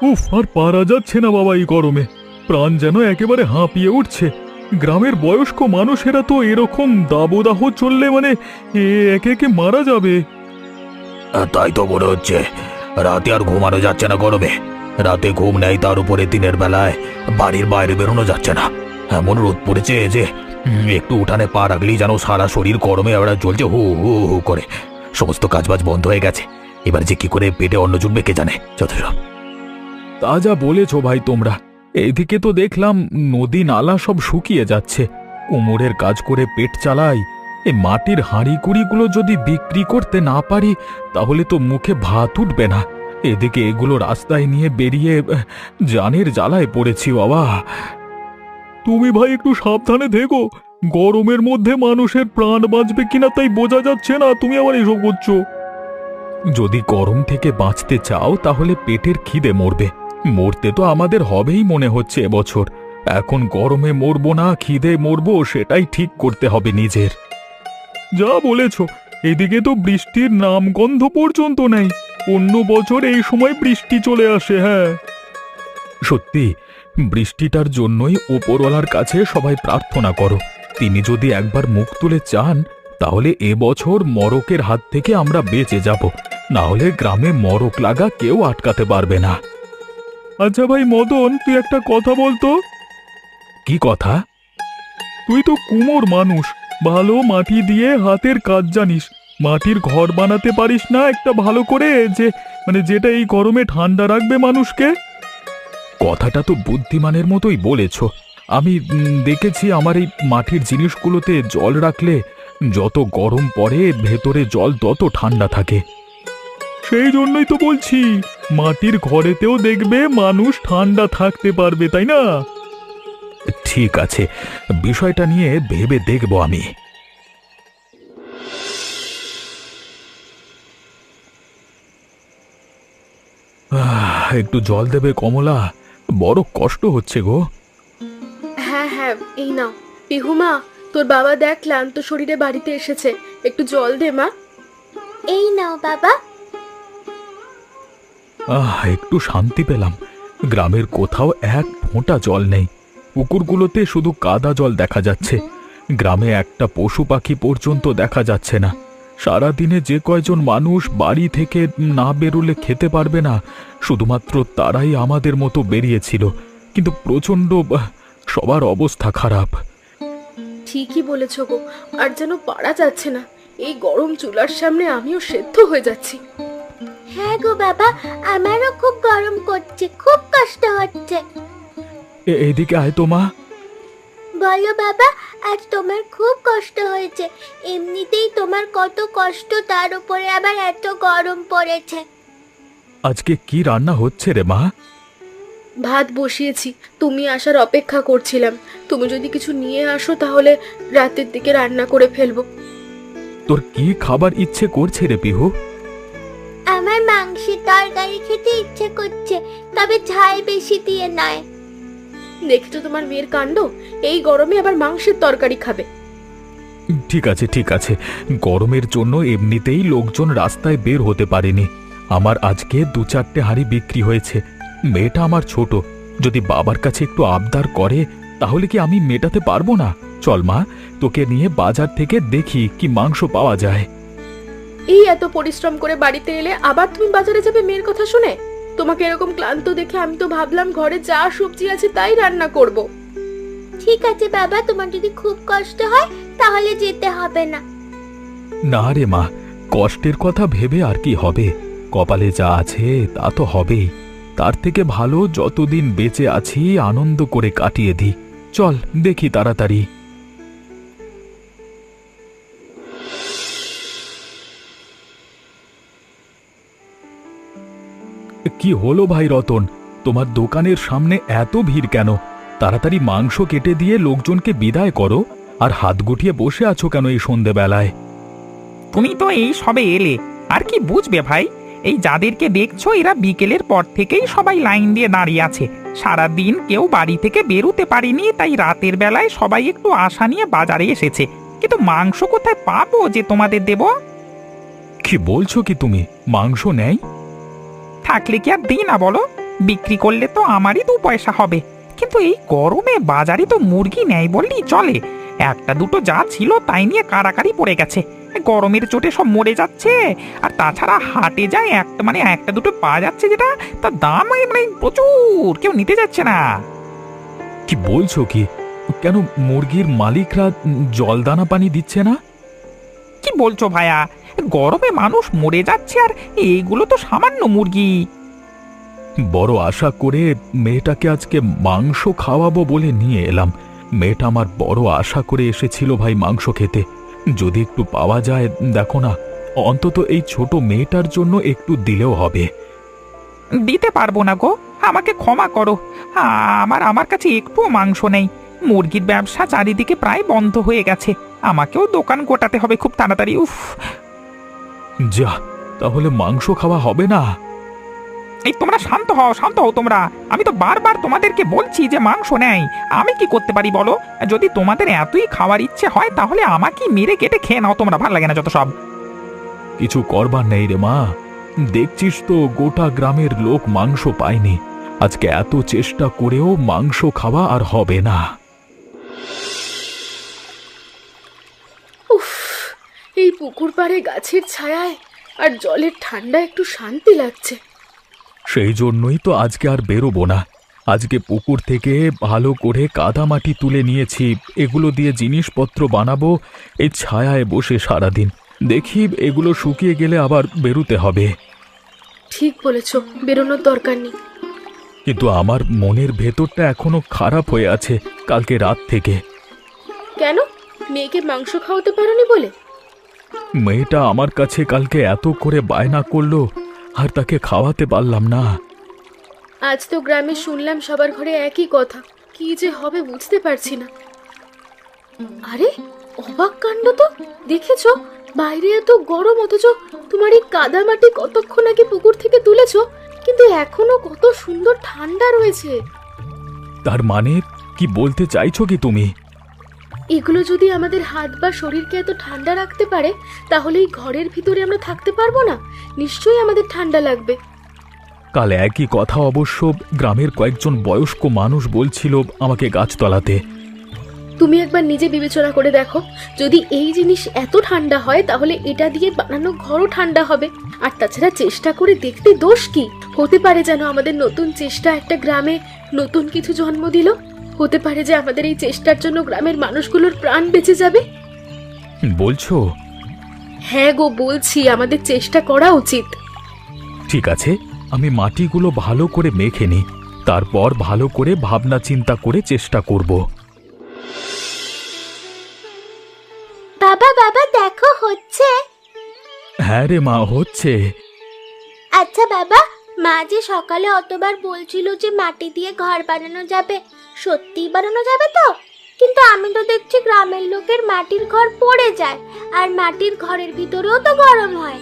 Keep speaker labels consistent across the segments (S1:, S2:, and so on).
S1: উফ, আর পারা যাচ্ছে না বাবা এই গরমে। প্রাণ যেন একেবারে হাঁপিয়ে উঠছে। গ্রামের বয়স্ক মানুষেরা তো এরকম দাবদাহ চললে মানে একে একে মারা যাবে।
S2: তাই তো মনে হচ্ছে। রাতে আর ঘুমানো যাচ্ছে না গরমে। রাতে ঘুম নেই, তার উপরে দিনের বেলায় বাড়ির বাইরে বেরোনো যাচ্ছে না। এমন রোদ পড়েছে যে একটু উঠানে পা রাখলেই যেন সারা শরীর গরমে আবার জ্বলছে হু হু হু করে। সমস্ত কাজবাজ বন্ধ হয়ে গেছে। এবার যে কি করে পেটে অন্ন জুটবে কে জানে। যথেষ্ট।
S1: তা যা বলেছ ভাই তোমরা। এদিকে তো দেখলাম নদী নালা সব শুকিয়ে যাচ্ছে। উমরের কাজ করে পেট চালাই। এই মাটির হাঁড়িকুড়িগুলো যদি বিক্রি করতে না পারি তাহলে তো মুখে ভাত উঠবে না। এদিকে এগুলো রাস্তায় নিয়ে বেরিয়ে জানের জ্বালায় পড়েছি বাবা। তুমি ভাই একটু সাবধানে থেকো। গরমের মধ্যে মানুষের প্রাণ বাঁচবে কিনা তাই বোঝা যাচ্ছে না, তুমি আবার এসব করছো। যদি গরম থেকে বাঁচতে চাও তাহলে পেটের খিদে মরবে। মরতে তো আমাদের হবেই মনে হচ্ছে এবছর। এখন গরমে মরবো না খিদে মরবো সেটাই ঠিক করতে হবে নিজের। যা বলেছ। এদিকে তো বৃষ্টির নামগন্ধ পর্যন্ত নেই। অন্য বছর এই সময় বৃষ্টি চলে আসে। হ্যাঁ, সত্যি বৃষ্টিটার জন্যই ওপরওয়ালার কাছে সবাই প্রার্থনা করো। তিনি যদি একবার মুখ তুলে চান তাহলে এবছর মরকের হাত থেকে আমরা বেঁচে যাব। না হলে গ্রামে মরক লাগা কেউ আটকাতে পারবে না। আচ্ছা ভাই মদন, তুই একটা কথা বলতো। কি কথা? তুই তো কুমোর মানুষ, ভালো মাটি দিয়ে হাতের কাজ জানিস। মাটির ঘর বানাতে পারিস না একটা ভালো করে, যে মানে যেটা এই গরমে ঠান্ডা রাখবে মানুষকে? কথাটা তো বুদ্ধিমানের মতোই বলেছ। আমি দেখেছি আমার এই মাটির জিনিসগুলোতে জল রাখলে যত গরম পড়ে ভেতরে জল তত ঠান্ডা থাকে। সেই জন্যই তো বলছি, মাটির ঘরেতেও দেখবে মানুষ ঠান্ডা থাকতে পারবে, তাই না? ঠিক আছে, বিষয়টা নিয়ে ভেবে দেখব আমি। একটু জল দেবে কমলা, বড় কষ্ট হচ্ছে গো।
S3: হ্যাঁ হ্যাঁ, এই নাও। পিহুমা, তোর বাবা দেখ ক্লান্ত শরীরে বাড়িতে এসেছে, একটু জল দে মা। এই নাও বাবা।
S1: একটু শান্তি পেলাম। গ্রামের কোথাও এক ফোঁটা জল নেই। পুকুরগুলোতে শুধু কাদা জল দেখা যাচ্ছে। গ্রামে একটা পশু পাখি পর্যন্ত দেখা যাচ্ছে না। সারাদিনে যে কয়জন মানুষ বাড়ি থেকে না বেরোলে খেতে পারবে না, শুধুমাত্র তারাই আমাদের মতো বেরিয়েছিল। কিন্তু প্রচণ্ড সবার অবস্থা খারাপ।
S3: ঠিকই বলেছ গো, আর যেন পারা যাচ্ছে না। এই গরম চুলার সামনে আমিও সেদ্ধ হয়ে যাচ্ছি।
S4: হ্যাঁ গো বাবা, আমারও খুব গরম করছে, খুব কষ্ট হচ্ছে।
S1: এদিকে আয় তো মা।
S4: বলো বাবা, আজ তোমার খুব কষ্ট হয়েছে। এমনিতেই তোমার কত কষ্ট, তার উপরে আবার এত গরম পড়েছে।
S1: আজকে কি রান্না হচ্ছে রে মা?
S3: ভাত বসিয়েছি, তুমি আসার অপেক্ষা করছিলাম। তুমি যদি কিছু নিয়ে আসো তাহলে রাতের দিকে রান্না করে ফেলবো।
S1: তোর কি খাবার ইচ্ছে করছে রে পিহু?
S4: আমার মাংসের তরকারি খেতে ইচ্ছে করছে, তবে ঝাল বেশি দিয়ে নয়।
S3: দেখছো তোমার মেয়ের কাণ্ড, এই গরমে আবার মাংসের তরকারি খাবে।
S1: ঠিক আছে ঠিক আছে, গরমের জন্য এমনিতেই লোকজন রাস্তায় বের হতে পারেনি। আমার আজকে 2-4টে হাঁড়ি বিক্রি হয়েছে। মেয়েটা আমার ছোট, যদি বাবার কাছে একটু আবদার করে তাহলে কি আমি মেটাতে পারবো না? চল মা, তোকে নিয়ে বাজার থেকে দেখি কি মাংস পাওয়া যায়।
S3: এই এত পরিশ্রম করে বাড়িতে এলে আবার তুমি বাজারে যাবে মেয়ের কথা শুনে? তোমাকে এরকম ক্লান্ত দেখে আমি তো ভাবলাম ঘরে যা সবজি আছে তাই রান্না করব।
S4: ঠিক আছে বাবা, তোমার যদি খুব কষ্ট হয় তাহলে যেতে হবে না।
S1: না রে মা, কষ্টের কথা ভেবে আর কি হবে? কপালে যা আছে তা তো হবেই। তার থেকে ভালো যতদিন বেঁচে আছি আনন্দ করে কাটিয়ে দিই। চল দেখি তাড়াতাড়ি। কি হলো ভাই রতন, তোমার দোকানের সামনে এত ভিড় কেন? তাড়াতাড়ি মাংস কেটে দিয়ে লোকজনকে বিদায় করো। আর হাত গুটিয়ে বসে আছো কেন এই সন্ধেবেলায়?
S5: তুমি তো এই সবে এলে, আর কি বুঝবে ভাই? এই যাদেরকে দেখছো এরা বিকেলের পর থেকেই সবাই লাইন দিয়ে দাঁড়িয়ে আছে। সারা দিন কেউ বাড়ি থেকে বেরোতে পারেনি, তাই রাতের বেলায় সবাই একটু আশা নিয়ে বাজারে এসেছে। কিন্তু মাংস কোথায় পাবো যে তোমাদের দেব?
S1: কি বলছো কি তুমি? মাংস নেই?
S5: থাকলে কি আর দিই না বলো? বিক্রি করলে তো আমারই 2 পয়সা হবে। কিন্তু এই গরমে বাজারে তো মুরগি নেই বললেই চলে। একটা দুটো যা ছিল তাই নিয়ে কাড়াকাড়ি পড়ে গেছে। গরমের চোটে সব মরে যাচ্ছে। আর তাছাড়া হাটে যায় একটা দুটো পাওয়া যাচ্ছে, যেটা তার দাম প্রচুর, কেউ নিতে যাচ্ছে না।
S1: কি বলছো কি? কেন মুরগির মালিকরা জল দানা পানি দিচ্ছে না?
S5: কি বলছো ভাইয়া? গরমে মানুষ মরে যাচ্ছে, আর এইগুলো তো সামান্য মুরগি।
S1: বড় আশা করে মেয়েটাকে আজকে মাংস খাওয়াবো বলে নিয়ে এলাম। মেয়েটা আমার বড় আশা করে এসেছিল ভাই মাংস খেতে। যদি একটু পাওয়া যায় দেখো না, অন্তত এই ছোট মেয়েটার জন্য একটু দিলেও হবে।
S5: দিতে পারবো না গো, আমাকে ক্ষমা করো। আমার কাছে একটুও মাংস নেই। মুরগির ব্যবসা চারিদিকে প্রায় বন্ধ হয়ে গেছে। আমাকেও দোকান গোটাতে হবে খুব তাড়াতাড়ি। উফ,
S1: যা, তাহলে মাংস খাওয়া হবে না?
S5: এই তোমরা শান্ত হও তোমরা। আমি তো বারবার তোমাদেরকে বলছি যে মাংস নেই। আমি কি করতে পারি বলো? যদি তোমাদের এতই খাওয়ার ইচ্ছে হয় তাহলে আমাকে মেরে কেটে খেয়ে নাও তোমরা, ভালো লাগে না যত সব।
S1: কিছু করবার নেই রে মা। দেখছিস তো গোটা গ্রামের লোক মাংস পায়নি। আজকে এত চেষ্টা করেও মাংস খাওয়া আর হবে না।
S3: উফ, এই পুকুর পাড়ে গাছের ছায়ায় আর জলের ঠান্ডা একটু শান্তি লাগছে।
S1: সেই জন্যই তো আজকে আর বেরোবো না। আজকে পুকুর থেকে ভালো করে কাদামাটি তুলে নিয়েছি, এগুলো দিয়ে জিনিসপত্র বানাবো। এই ছায়ায় বসে সারাদিন দেখি, এগুলো শুকিয়ে গেলে আবার বেরোতে হবে।
S3: ঠিক বলেছ, বেরোনোর দরকার নেই।
S1: কিন্তু আমার মনের ভেতরটা এখনো খারাপ হয়ে আছে কালকে রাত থেকে।
S3: কেন? মেয়েকে মাংস খাওয়াতে পারোনি বলে?
S1: মেয়েটা আমার কাছে কালকে এত করে বায়না করলো, আর তাকে খাওয়াতে পারলাম না।
S3: আজ তো গ্রামে শুনলাম সবার ঘরে একই কথা। কি যে হবে বুঝতে পারছি না। আরে, অবাক কাণ্ড তো! দেখেছো, বাইরে এত গরম, অথচ তোমার এই কাদা মাটি কতক্ষণ আগে পুকুর থেকে তুলেছো, কিন্তু এখনো কত সুন্দর ঠান্ডা রয়েছে।
S1: তার মানে কি বলতে চাইছো কি তুমি?
S3: এগুলো যদি আমাদের হাত বা শরীরকে এত ঠান্ডা রাখতে পারে, তাহলে এই ঘরের ভিতরে আমরা থাকতে পারবো না? নিশ্চয়ই আমাদের ঠান্ডা লাগবে।
S1: কাল একই কথা অবশ্য গ্রামের কয়েকজন বয়স্ক মানুষ বলছিল আমাকে গাছতলাতে।
S3: তুমি একবার নিজে বিবেচনা করে দেখো, যদি এই জিনিস এত ঠান্ডা হয় তাহলে এটা দিয়ে বানানো ঘরও ঠান্ডা হবে। আর তাছাড়া চেষ্টা করে দেখতে দোষ কি? হতে পারে যেন আমাদের নতুন চেষ্টা একটা গ্রামে নতুন কিছু জন্ম দিল। হতে পারে যে আমাদের এই চেষ্টার জন্য গ্রামের মানুষগুলোর প্রাণ বেঁচে যাবে।
S1: বলছো?
S3: হ্যাঁ গো, বলছি আমাদের চেষ্টা করা উচিত।
S1: ঠিক আছে, আমি মাটিগুলো ভালো করে মেখে নিই, তারপর ভালো করে ভাবনা চিন্তা করে চেষ্টা করব।
S4: বাবা বাবা দেখো হচ্ছে।
S1: হ্যাঁ রে মা, হচ্ছে।
S4: আচ্ছা বাবা, মা যে সকালে অতবার বলছিল যে মাটি দিয়ে ঘর বানানো যাবে, সত্যিই বানানো যাবে তো? কিন্তু আমি তো দেখছি গ্রামের লোকের মাটির ঘর পড়ে যায়, আর মাটির ঘরের ভিতরেও তো গরম হয়।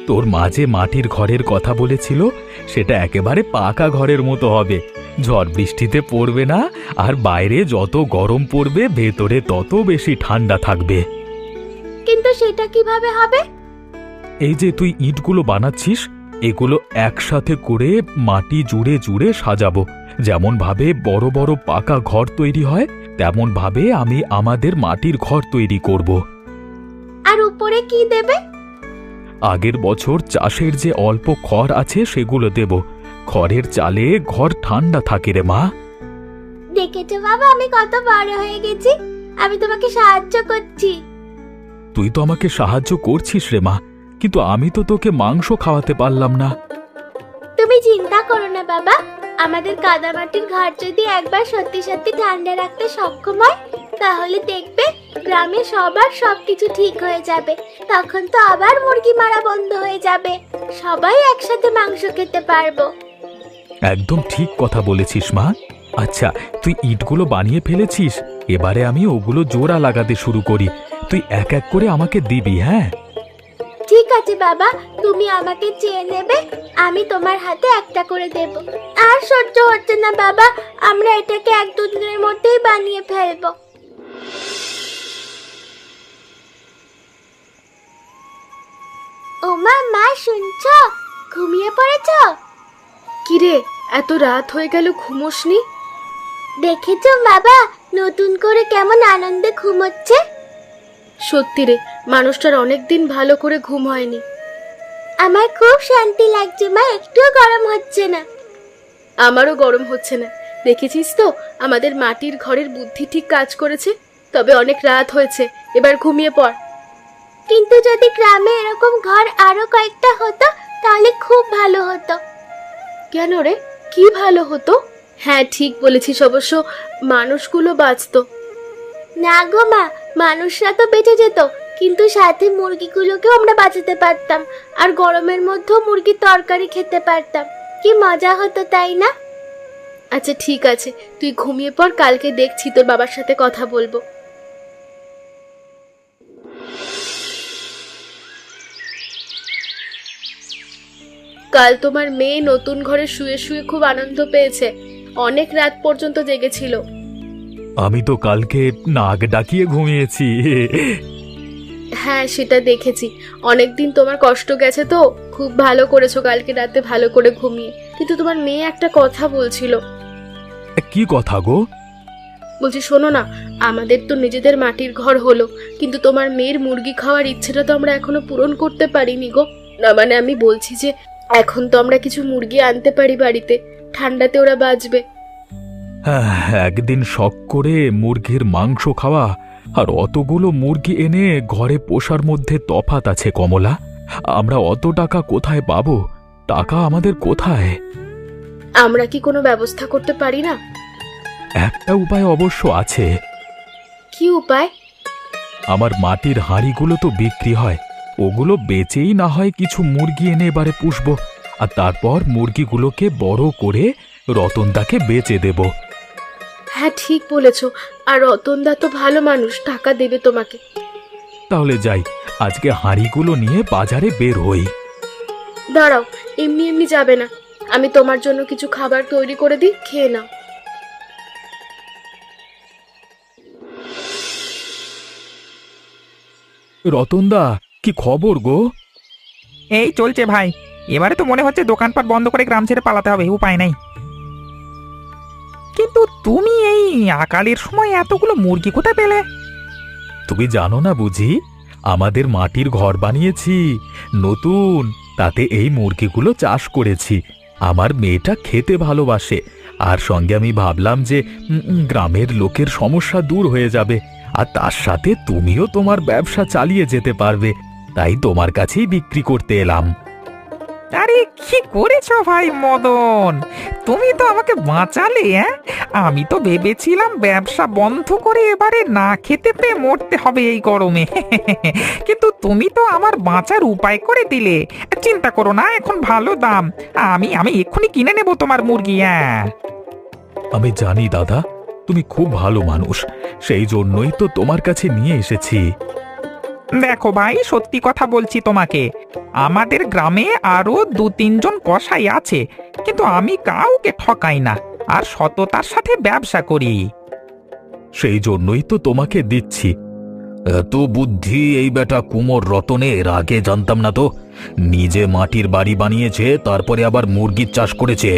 S1: তোর মা যে মাটির ঘরের কথা বলেছিল সেটা একেবারে পাকা ঘরের মতো হবে। ঝড় বৃষ্টিতে পড়বে না, আর বাইরে যত গরম পড়বে ভেতরে তত বেশি ঠান্ডা থাকবে।
S4: কিন্তু সেটা কিভাবে হবে?
S1: এই যে তুই ইটগুলো বানাচ্ছিস, এগুলো একসাথে করে মাটি জুড়ে জুড়ে সাজাবো। যেমন ভাবে বড় বড় পাকা ঘর তৈরি হয়, তেমন ভাবে আমি আমাদের মাটির ঘর তৈরি করব।
S4: আর উপরে কি দেবে?
S1: আগের বছর চাষের যে অল্প খড় আছে সেগুলো দেব। খড়ের চালে ঘর ঠান্ডা থাকে রে মা।
S4: দেখেছো বাবা, আমি কত বড় হয়ে গেছি। আমি তোমাকে সাহায্য করছি।
S1: তুই তো আমাকে সাহায্য করছিস রে মা, কিন্তু আমি তো তোকে মাংস খাওয়াতে পারলাম না।
S4: তুমি চিন্তা করো না বাবা, আমাদের কাদামাটির ঘর যদি একবার সত্যি সত্যি ঠান্ডা রাখতে সক্ষম হয়, তাহলে দেখবে গ্রামে সবার সবকিছু ঠিক হয়ে যাবে। তখন তো আবার মুরগি মারা বন্ধ হয়ে যাবে, সবাই একসাথে মাংস খেতে পারবো।
S1: একদম ঠিক কথা বলেছিস মা। আচ্ছা, তুই ইটগুলো বানিয়ে ফেলেছিস, এবারে আমি ওগুলো জোড়া লাগাতে শুরু করি। তুই এক এক করে আমাকে দিবি, হ্যাঁ?
S4: ঠিক আছে বাবা, তুমি আমাকে চেয়ে নেবে, আমি তোমার হাতে একটা করে দেব। আর সহ্য হচ্ছে না বাবা, আমরা এটাকে 1-2 দিনের মধ্যেই বানিয়ে ফেলবো। ওমা, মা শুনছো? ঘুমিয়ে পড়েছো?
S3: কিরে, এত রাত হয়ে গেল ঘুমোসনি?
S4: দেখেছো বাবা, নতুন করে কেমন আনন্দে ঘুমোচ্ছে।
S3: সত্যি রে, মানুষটার অনেকদিন ভালো করে ঘুম হয়নি।
S4: আমার খুব শান্তি লাগছে মা, একটুও গরম হচ্ছে না।
S3: আমারও গরম হচ্ছে না। দেখেছিস তো, আমাদের মাটির ঘরের বুদ্ধি ঠিক কাজ করেছে। তবে অনেক রাত হয়েছে, এবার ঘুমিয়ে পড়।
S4: কিন্তু যদি গ্রামে এরকম ঘর আরো কয়েকটা হতো তাহলে খুব ভালো হতো।
S3: কেন রে, কি ভালো হতো? হ্যাঁ, ঠিক বলেছিস, অবশ্য মানুষগুলো বাঁচতো।
S4: না গো মা, মানুষরা তো বেঁচে যেত, কিন্তু সাথে মুরগিগুলোকেও আমরা বাঁচাতে পারতাম, আর গরমের মধ্যেও মুরগির তরকারি খেতে পারতাম। কি মজা হতো, তাই না?
S3: আচ্ছা ঠিক আছে, তুই ঘুমিয়ে পড়, কালকে দেখছি তোর বাবার সাথে কথা বলবো। কাল তোমার মেয়ে নতুন ঘরে শুয়ে শুয়ে খুব আনন্দ পেয়েছে, অনেক রাত পর্যন্ত জেগেছিল।
S1: আমি তো কালকে নাক ডাকিয়ে ঘুমিয়েছি।
S3: হ্যাঁ, সেটা দেখেছি। অনেকদিন তোমার কষ্ট গেছে তো, খুব ভালো করেছো কালকে রাতে ভালো করে ঘুমিয়ে। কিন্তু তোমার মেয়ে একটা কথা বলছিল।
S1: কি কথা গো?
S3: বলছি শোনো না, আমাদের তো নিজেদের মাটির ঘর হলো, কিন্তু তোমার মেয়ের মুরগি খাওয়ার ইচ্ছেটা তো আমরা এখনো পূরণ করতে পারিনি গো। না মানে আমি বলছি যে এখন তো আমরা কিছু মুরগি আনতে পারি বাড়িতে, ঠান্ডাতে ওরা বাঁচবে।
S1: হ্যাঁ, একদিন শখ করে মুরগির মাংস খাওয়া আর অতগুলো মুরগি এনে ঘরে পোষার মধ্যে তফাৎ আছে কমলা। আমরা অত টাকা কোথায় পাবো? টাকা আমাদের কোথায়?
S3: আমরা কি কোনো ব্যবস্থা করতে পারি না?
S1: একটা উপায় অবশ্য আছে।
S3: কি উপায়?
S1: আমার মাটির হাঁড়িগুলো তো বিক্রি হয়, ওগুলো বেচেই না হয় কিছু মুরগি এনে এবারে পুষবো, আর তারপর মুরগিগুলোকে বড় করে রতনদাকে বেচে দেব।
S3: হ্যাঁ ঠিক বলেছো, আর রতনদা তো ভালো মানুষ, টাকা দেবে তোমাকে।
S1: তাহলে যাই, আজকে হাঁড়িগুলো নিয়ে বাজারে বের হই।
S3: দাঁড়াও, এমনি এমনি যাবে না, আমি তোমার জন্য কিছু খাবার তৈরি করে দিই, খেয়ে নাও।
S1: রতনদা, কি খবর গো?
S5: এই চলছে ভাই, এবারে তো মনে হচ্ছে দোকানপাট বন্ধ করে গ্রাম ছেড়ে পালাতে হবে, উপায় নাই। কিন্তু তুমি এই আকালের সময় এতগুলো মুরগি কোথায় পেলে?
S1: তুমি জানো না বুঝি, আমাদের মাটির ঘর বানিয়েছি নতুন, তাতে এই মুরগিগুলো চাষ করেছি। আমার মেয়েটা খেতে ভালোবাসে, আর সঙ্গে আমি ভাবলাম যে গ্রামের লোকের সমস্যা দূর হয়ে যাবে, আর তার সাথে তুমিও তোমার ব্যবসা চালিয়ে যেতে পারবে, তাই তোমার কাছেই বিক্রি করতে এলাম।
S5: আরে কি করেছো ভাই মদন, তুমি তো আমাকে বাঁচালে। আমি তো ভেবেছিলাম ব্যবসা বন্ধ করে এবারে না খেতে পেয়ে মরতে হবে এই গরমে। কিন্তু তুমি তো আমার বাঁচার উপায় করে দিলে। চিন্তা করো না, এখন ভালো দাম, আমি আমি এক্ষুনি কিনে নেব তোমার মুরগি।
S1: আমি জানি দাদা, তুমি খুব ভালো মানুষ, সেই জন্যই তো তোমার কাছে নিয়ে এসেছি।
S5: দেখো ভাই, সত্যি কথা বলছি তোমাকে, আমাদের গ্রামে আরো 2-3 জন কসাই আছে, কিন্তু আমি কাউকে ঠকাই না, আর সততার সাথে ব্যবসা করি।
S1: সেই জন্যই তো তোমাকে দিচ্ছি।
S2: এত বুদ্ধি এই বেটা কুমোর রতনের, আগে জানতাম না তো। নিজে মাটির বাড়ি বানিয়েছে, তারপরে আবার মুরগির চাষ করেছে।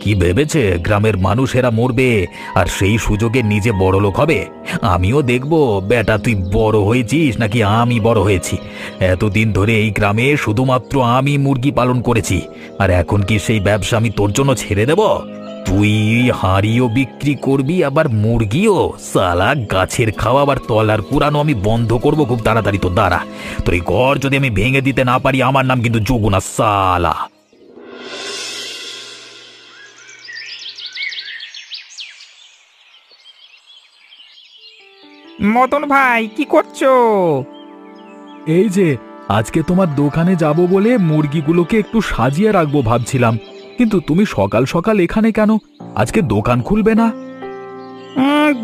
S2: কি ভেবেছে গ্রামের মানুষেরা মরবে আর সেই সুযোগে নিজে বড় লোক হবে? আমিও দেখব বেটা তুই বড় হয়েছিস নাকি আমি বড় হয়েছি। এতদিন ধরে এই গ্রামে শুধুমাত্র আমি মুরগি পালন করেছি, আর এখন কি সেই ব্যবসা আমি তোর জন্য ছেড়ে দেব? তুই হাঁড়িও বিক্রি করবি আবার মুরগিও? সালা গাছের খাওয়া আবার তলার পুরানো আমি বন্ধ করব খুব তাড়াতাড়ি। তো দাঁড়া, তোর এই ঘর যদি আমি ভেঙে দিতে না পারি, আমার নাম কিন্তু যোগু না, সালা।
S5: মদন ভাই, কি করছো?
S1: এই যে আজকে তোমার দোকানে যাব বলে মুরগিগুলোকে একটু সাজিয়ে রাখবো ভাবছিলাম, কিন্তু তুমি সকাল সকাল এখানে কেন? আজকে দোকান খুলবে না?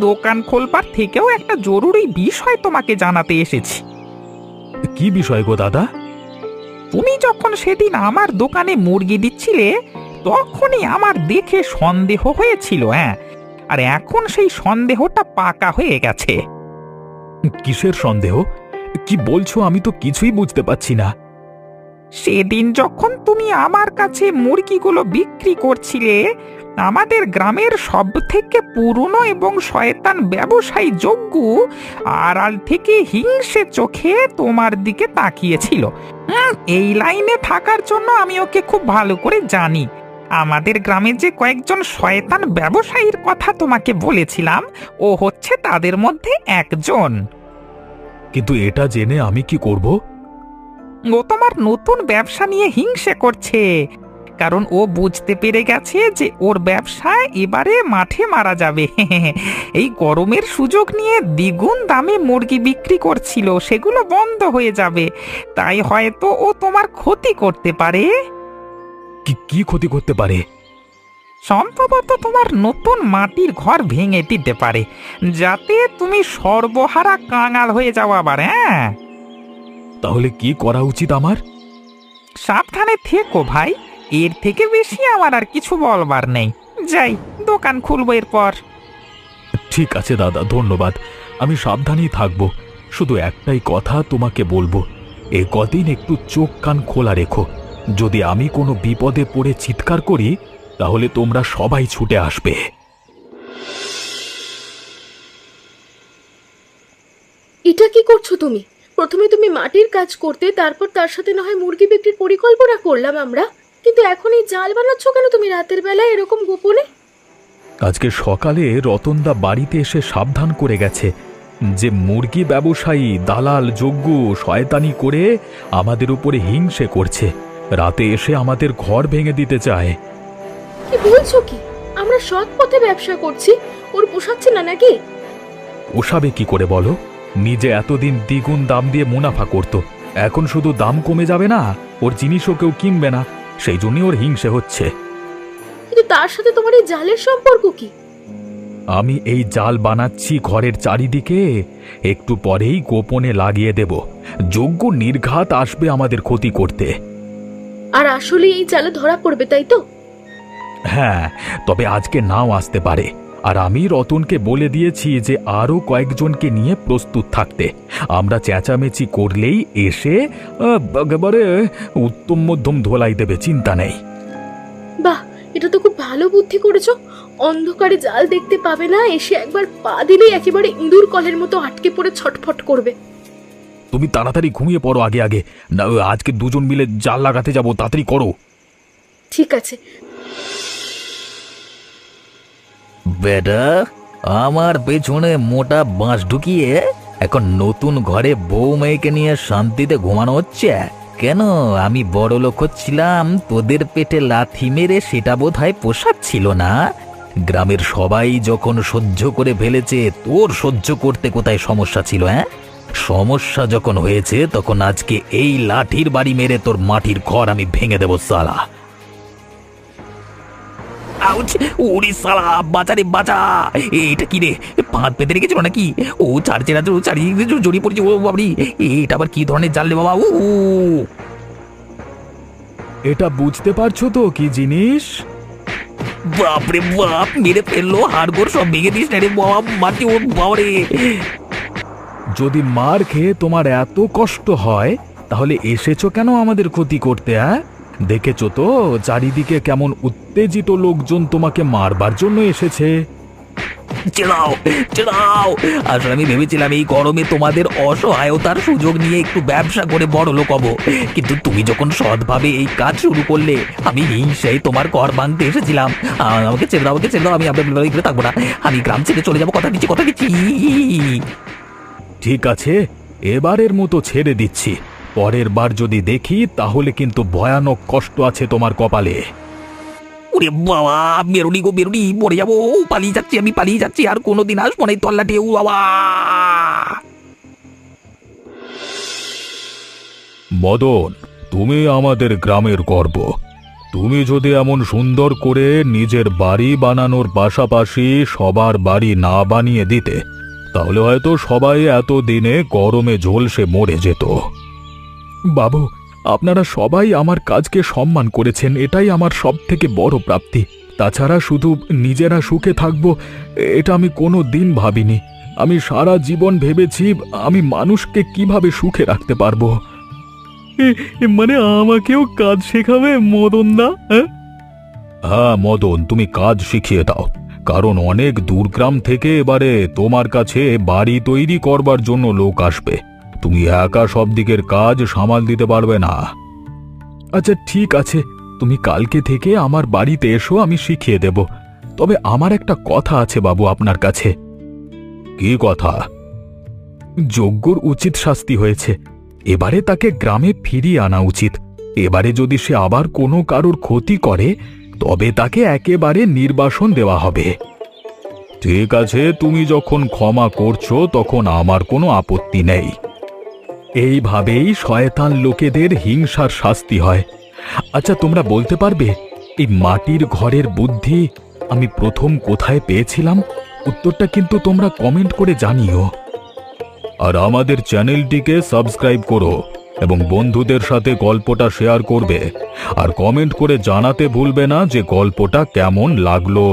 S5: দোকান খোলবার থেকেও একটা জরুরি বিষয় তোমাকে জানাতে এসেছি।
S1: কি বিষয় গো দাদা?
S5: তুমি যখন সেদিন আমার দোকানে মুরগি দিচ্ছিলে, তখনই আমার দেখে সন্দেহ হয়েছিল। আর এখন সেই সন্দেহটা পাকা হয়ে গেছে।
S1: কিসের সন্দেহ? কি বলছো? আমি তো কিছুই বুঝতে পারছি না।
S5: সেদিন যখন তুমি আমার কাছে মুরগিগুলো বিক্রি করছিলে, আমাদের গ্রামের সব থেকে পুরনো এবং শয়তান ব্যবসায়ী যজ্ঞ আড়াল থেকে হিংসে চোখে তোমার দিকে তাকিয়েছিল। এই লাইনে থাকার জন্য আমি ওকে খুব ভালো করে জানি। আমাদের গ্রামে যে কয়েকজন শয়তান ব্যবসায়ীর কথা তোমাকে বলেছিলাম, ও হচ্ছে তাদের মধ্যে একজন।
S1: কিন্তু এটা জেনে আমি কি করব?
S5: ও তোমার নতুন ব্যবসা নিয়ে হিংসে করছে, কারণ ও বুঝতে পেরে গেছে যে ওর ব্যবসা এবারে মাঠে মারা যাবে। এই গরমের সুযোগ নিয়ে দ্বিগুণ দামে মুরগি বিক্রি করছিল, সেগুলো বন্ধ হয়ে যাবে। তাই হয়তো ও তোমার ক্ষতি করতে পারে।
S1: কি ক্ষতি করতে পারে?
S5: সম্ভবত তোমার নতুন মাটির ঘর ভেঙে দিতে পারে, যাতে তুমি সর্বহারা কাঙাল হয়ে যাও আবার। হ্যাঁ,
S1: তাহলে কি করা উচিত আমার?
S5: সাবধানে থেকো ভাই, এর থেকে বেশি আমার আর কিছু বলবার নেই। যাই, দোকান খুলবো এরপর।
S1: ঠিক আছে দাদা, ধন্যবাদ। আমি সাবধানেই থাকবো। শুধু একটাই কথা তোমাকে বলবো, এ কদিন একটু চোখ কান খোলা রেখো। যদি আমি কোনো বিপদে পড়ে চিৎকার করি, তাহলে তোমরা সবাই ছুটে আসবে।
S3: এটা কি করছো তুমি? প্রথমে তুমি মাটির কাজ করতে, তারপর তার সাথে না হয় মুরগি বিক্রির পরিকল্পনা করলাম আমরা, কিন্তু এখন এই জাল বানাচ্ছ কেন তুমি রাতের বেলায় এরকম গোপনে?
S1: আজকে সকালে রতনদা বাড়িতে এসে সাবধান করে গেছে যে মুরগি ব্যবসায়ী দালাল যজ্ঞ শয়তানি করে আমাদের উপরে হিংসে করছে, রাতে এসে আমাদের ঘর ভেঙে দিতে চায়।
S3: কি বলছো কি? আমরা সৎ পথে ব্যবসা করছি, ওর পোষাচ্ছে না নাকি?
S1: ওসাবে কি করে বলো? নিজে এতদিন দ্বিগুণ দাম দিয়ে মুনাফা করত, এখন শুধু দাম কমে যাবে না, ওর জিনিসও কেউ কিনবে না, সেই জন্যই ওর হিংসে হচ্ছে।
S3: কিন্তু তার সাথে তোমার এই জালের সম্পর্ক কি?
S1: আমি এই জাল বানাচ্ছি ঘরের চারিদিকে, একটু পরেই গোপনে লাগিয়ে দেব। যোগ্য নির্ঘাত আসবে আমাদের ক্ষতি করতে।
S3: আর আসলে এই জালে ধরা পড়বে, তাই তো?
S1: হ্যাঁ, তবে আজকে নাও আসতে পারে। আর আমি রতনকে বলে দিয়েছি যে আরও কয়েকজনকে নিয়ে প্রস্তুত থাকতে। আমরা চেঁচামেচি করলেই এসে একেবারে উত্তম মধ্যম ধোলাই দেবে, চিন্তা নেই।
S3: বাহ, এটা তো খুব ভালো বুদ্ধি করেছো। অন্ধকারে জাল দেখতে পাবে না, এসে একবার পা দিলেই একেবারে ইঁদুর কলের মতো আটকে পড়ে ছটফট করবে।
S1: তুমি তাড়াতাড়ি ঘুমিয়ে পড়ো আগে আগে, না আজকে দুজন মিলে জাল লাগাতে যাবো, তাড়াতাড়ি করো।
S3: ঠিক আছে।
S2: বেটা, আমার পেছনে মোটা বাঁশ ঢুকিয়ে এখন নতুন ঘরে বউ মেয়েকে নিয়ে শান্তিতে ঘুমানো হচ্ছে। কেন, আমি বড় লোক হচ্ছিলাম, তোদের পেটে লাথি মেরে সেটা বোধহয় পোষাচ্ছিল না? গ্রামের সবাই যখন সহ্য করে ফেলেছে, তোর সহ্য করতে কোথায় সমস্যা ছিল? হ্যাঁ, সমস্যা যখন হয়েছে তখন আজকে এই লাঠির বাড়ি মেরে তোর মাটির ঘর আমি ভেঙে দেবো সালা। আউচ! ওরে সালা, বাঁচা রে বাঁচা! এটা কি রে, ফাঁদ পেতে রেখেছিল নাকি? ও চারিদিকে জড়িয়ে পড়েছে। ও বাবরি, এটা আবার কি ধরনের জাল রে বাবা?
S1: এটা বুঝতে পারছো তো কি জিনিস?
S2: বাপরে বাপ, মেরে ফেললো, হাড়গোড় সব ভেঙে দিস না রে বাবা, মাটি ও বাবারে।
S1: যদি মার খেয়ে তোমার এত কষ্ট হয়, তাহলে এসেছো কেন আমাদের ক্ষতি করতে? হ্যাঁ, দেখেছো তো চারিদিকে কেমন উত্তেজিত লোকজন তোমাকে মারবার জন্য এসেছে।
S2: চেড়াও চেড়াও! আসলে আমি ভেবেছিলাম এই গরমে তোমাদের অসহায়তার সুযোগ নিয়ে একটু ব্যবসা করে বড় লোক হবো, কিন্তু তুমি যখন সৎভাবে এই কাজ শুরু করলে, আমি হিংসায় তোমার ঘর ভাঙতে এসেছিলাম। আমাকে ছেড়ে দাও, আমাকে ছেড়ে দাও, আমি আপনার বাড়িতে থাকবো না, আমি গ্রাম ছেড়ে চলে যাবো, কথা দিচ্ছি, কথা দিচ্ছি।
S1: ঠিক আছে, এবারের মতো ছেড়ে দিচ্ছি, পরের বার যদি দেখি তাহলে কিন্তু ভয়ানক কষ্ট আছে তোমার কপালে।
S2: ওরে বাবা, বেরোনি গো বেরোনি, মরে যাবো, পালিয়ে যাচ্ছি, আমি পালিয়ে যাচ্ছি, আর কোনোদিন আসবো না এই তল্লাটে। ও বাবা!
S1: মদন, তুমি আমাদের গ্রামের গর্ব। তুমি যদি এমন সুন্দর করে নিজের বাড়ি বানানোর পাশাপাশি সবার বাড়ি না বানিয়ে দিতে, তাহলে হয়তো সবাই এত দিনে গরমে ঝলসে মরে যেত। বাবু, আপনারা সবাই আমার কাজকে সম্মান করেছেন, এটাই আমার সবথেকে বড় প্রাপ্তি। তাছাড়া শুধু নিজেরা সুখে থাকব এটা আমি কোনো দিন ভাবিনি। আমি সারা জীবন ভেবেছি আমি মানুষকে কিভাবে সুখে রাখতে পারবো। মানে আমাকেও কাজ শেখাবে মদন দা? হ্যাঁ মদন, তুমি কাজ শিখিয়ে দাও, কারণ অনেক দূরগ্রাম থেকে এবারে তোমার কাছে বাড়ি তৈরি করবার জন্য লোক আসবে। তুমি একা সব দিকের কাজ সামাল দিতে পারবে না। আচ্ছা ঠিক আছে, তুমি কালকে থেকে আমার বাড়িতে এসো, আমি শিখিয়ে দেব। তবে আমার একটা কথা আছে বাবু আপনার কাছে। কি কথা? যজ্ঞর উচিত শাস্তি হয়েছে, এবারে তাকে গ্রামে ফিরিয়ে আনা উচিত। এবারে যদি সে আবার কোনো কারোর ক্ষতি করে তবে তাকে একেবারে নির্বাসন দেওয়া হবে। ঠিক আছে, তুমি যখন ক্ষমা করছো তখন আমার কোনো আপত্তি নেই। এইভাবেই শয়তান লোকেদের হিংসার শাস্তি হয়। আচ্ছা তোমরা বলতে পারবে এই মাটির ঘরের বুদ্ধি আমি প্রথম কোথায় পেয়েছিলাম? উত্তরটা কিন্তু তোমরা কমেন্ট করে জানিও। আর আমাদের চ্যানেলটিকে সাবস্ক্রাইব করো এবং বন্ধুদের সাথে গল্পটা শেয়ার করবে, আর কমেন্ট করে জানাতে ভুলবে না যে গল্পটা কেমন লাগলো।